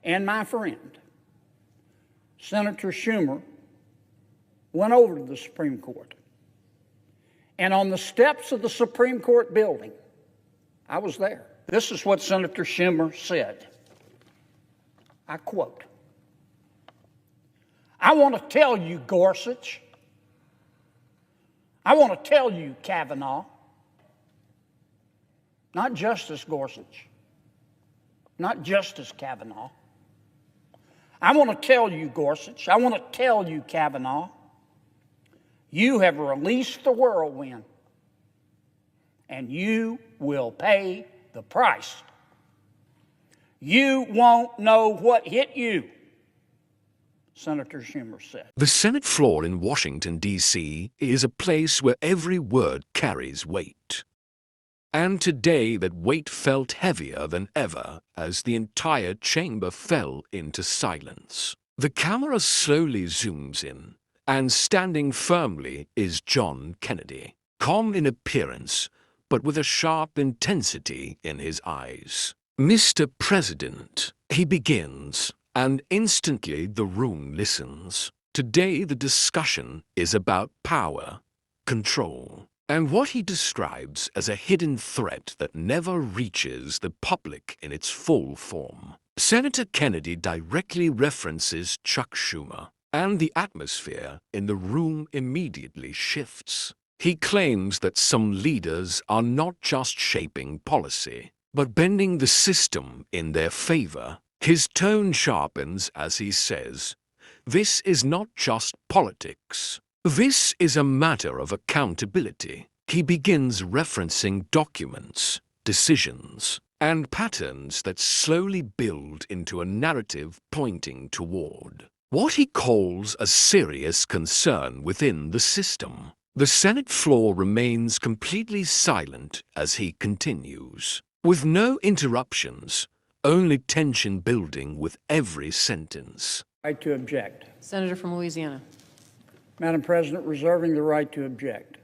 and my friend, Senator Schumer, went over to the Supreme Court. And on the steps of the Supreme Court building, I was there. This is what Senator Schumer said. I quote, "I want to tell you, Gorsuch, I want to tell you, Kavanaugh, not Justice Gorsuch, not Justice Kavanaugh. I want to tell you, Gorsuch, I want to tell you, Kavanaugh, you have released the whirlwind, and you will pay the price. You won't know what hit you," Senator Schumer said. The Senate floor in Washington, D.C. is a place where every word carries weight. And today that weight felt heavier than ever as the entire chamber fell into silence. The camera slowly zooms in, and standing firmly is John Kennedy, calm in appearance, but with a sharp intensity in his eyes. "Mr. President," he begins, and instantly the room listens. Today the discussion is about power, control, and what he describes as a hidden threat that never reaches the public in its full form. Senator Kennedy directly references Chuck Schumer, and the atmosphere in the room immediately shifts. He claims that some leaders are not just shaping policy, but bending the system in their favor. His tone sharpens as he says, "This is not just politics. This is a matter of accountability." He begins referencing documents, decisions, and patterns that slowly build into a narrative pointing toward what he calls a serious concern within the system. The Senate floor remains completely silent as he continues, with no interruptions, only tension building with every sentence. Right to object. Senator from Louisiana. Madam President, reserving the right to object.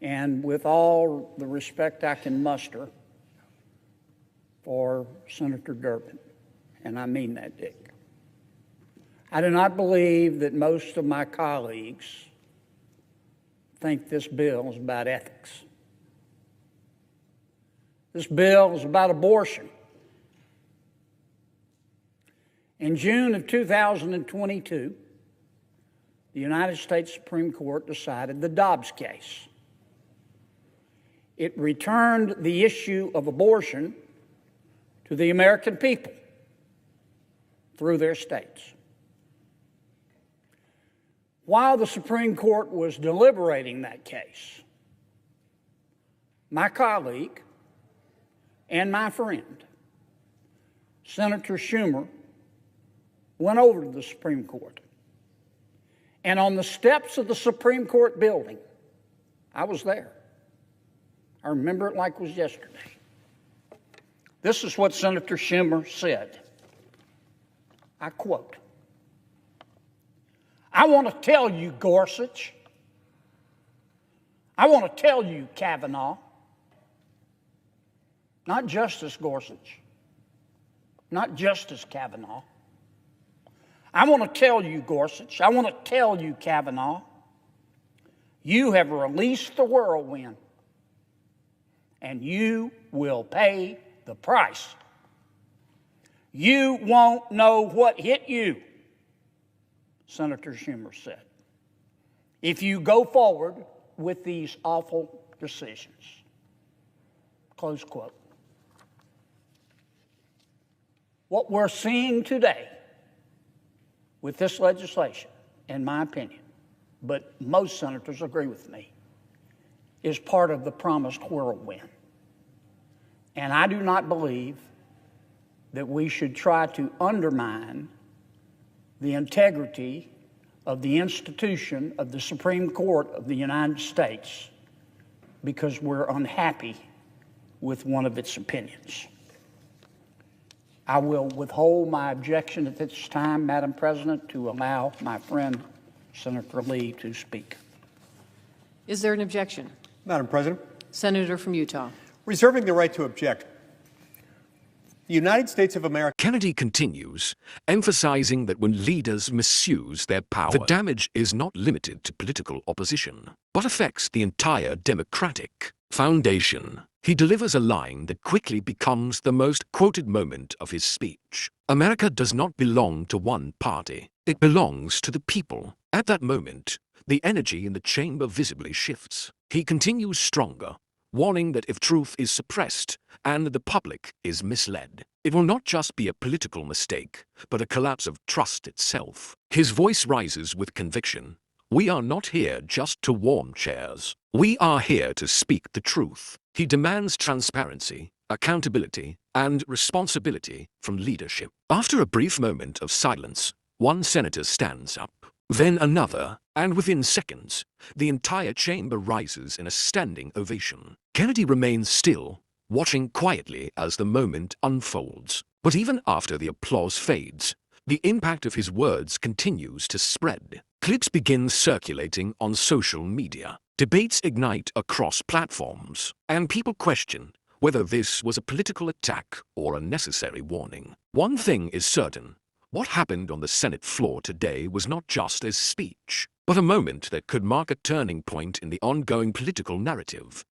And with all the respect I can muster for Senator Durbin, and I mean that, Dick, I do not believe that most of my colleagues think this bill is about ethics. This bill is about abortion. In June of 2022, the United States Supreme Court decided the Dobbs case. It returned the issue of abortion to the American people through their states. While the Supreme Court was deliberating that case, my colleague and my friend, Senator Schumer, went over to the Supreme Court. And on the steps of the Supreme Court building, I was there. I remember it like it was yesterday. This is what Senator Schumer said. I quote, "I want to tell you, Gorsuch, I want to tell you, Kavanaugh, not Justice Gorsuch, not Justice Kavanaugh. I want to tell you, Gorsuch, I want to tell you, Kavanaugh, you have released the whirlwind, and you will pay the price. You won't know what hit you," Senator Schumer said, "if you go forward with these awful decisions." Close quote. What we're seeing today with this legislation, in my opinion, but most senators agree with me, is part of the promised whirlwind. And I do not believe that we should try to undermine the integrity of the institution of the Supreme Court of the United States because we're unhappy with one of its opinions. I will withhold my objection at this time, Madam President, to allow my friend Senator Lee to speak. Is there an objection? Madam President. Senator from Utah. Reserving the right to object. The United States of America. Kennedy continues, emphasizing that when leaders misuse their power, the damage is not limited to political opposition, but affects the entire democratic foundation. He delivers a line that quickly becomes the most quoted moment of his speech. America does not belong to one party. It belongs to the people. At that moment, the energy in the chamber visibly shifts. He continues stronger, warning that if truth is suppressed and the public is misled, it will not just be a political mistake, but a collapse of trust itself. His voice rises with conviction. We are not here just to warm chairs. We are here to speak the truth. He demands transparency, accountability, and responsibility from leadership. After a brief moment of silence, one senator stands up, then another, and within seconds, the entire chamber rises in a standing ovation. Kennedy remains still, watching quietly as the moment unfolds. But even after the applause fades, the impact of his words continues to spread. Clips begin circulating on social media. Debates ignite across platforms, and people question whether this was a political attack or a necessary warning. One thing is certain. What happened on the Senate floor today was not just a speech, but a moment that could mark a turning point in the ongoing political narrative.